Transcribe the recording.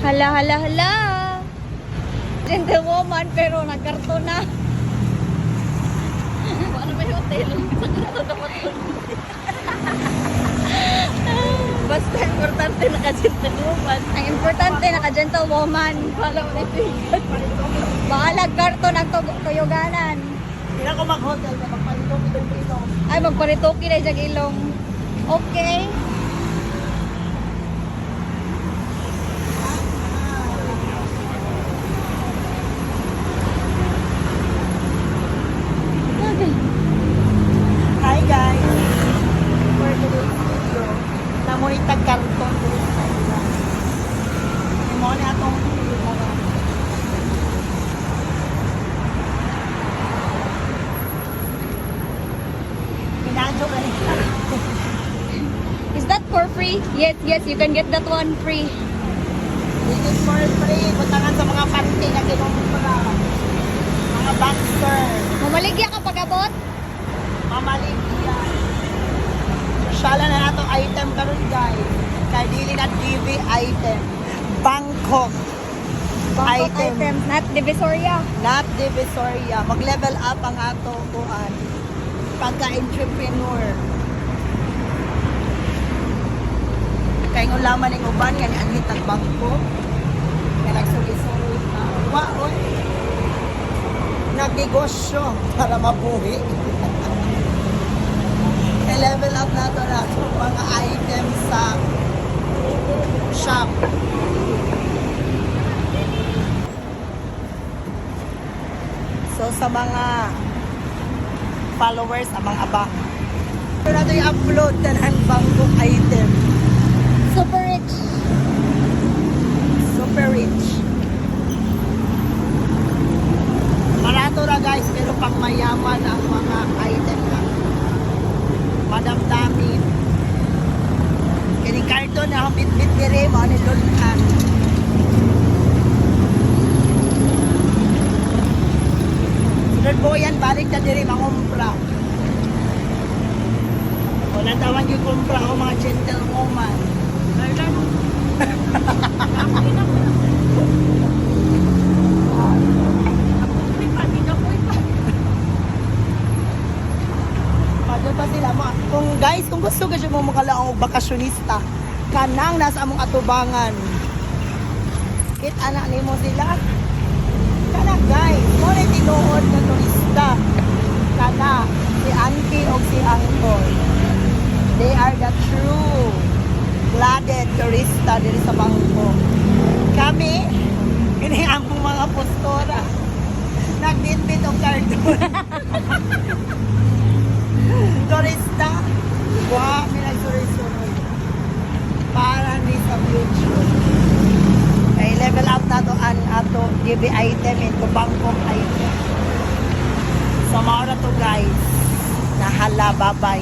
Hala, hala, hala. Gentlewoman pero nagkarto na. Ano ba yung hotel? Basta importante naka-gentlewoman. Ang importante naka-gentlewoman. Wala mo na ito. Bahalag karto nagtuyuganan. Hindi ako mag-hotel na magpalito dito. Ay, magparitoki na dyan ilong. Okay. Hi guys! For today's video, namoy tag-karton dito sa ila. Imo na atong Pinadyo ka rin. Is that for free? Yes, yes, you can get that one free. This is for free. Butangan sa mga panty na kinumpra. Mga boxer. Mamaligya ka pag-abot? Mamaligya. Sala na nato item karon guys. Kay dili na TV item. Bangkok. Bangkok items, not Divisoria. Not Divisoria. Mag-level up ang ato kuan. Pagka-entrepreneur. Kaya ng laman ng uban, yan ang hitag bangko. Kaya nagsugi-sugi na. Waon. Nagnegosyo para mabuhi. I-level up na ito na mga items sa shop. So sa mga followers, amang abang. Ito na ito i-upload na ng bangko item. Super rich. Super rich. Barato na guys, pero pang mayaman ang mga item na. Madam-dami. Kini karton na akong bit-bit dire, mga nilulukan. Sunod po yan, balik na dire, mangumpra. Wala tawag yung kumpra o mga gentlewoman. Pa sila kung guys, kung gusto ka mo makalaong og bakasyonista kanang nasa among atubangan kit anak nimo sila kana guys mo na tinuod na turista kana si auntie o si uncle, they are the true blooded turista diri sa bangko. Kami kini among mga postora nagbitbit og cardon. Turista, wa mi nagsuroy-suroy para ni sa future. Kay level up na to an ato GB item into Bangkok item. So maura to guys. Nahala, bye-bye.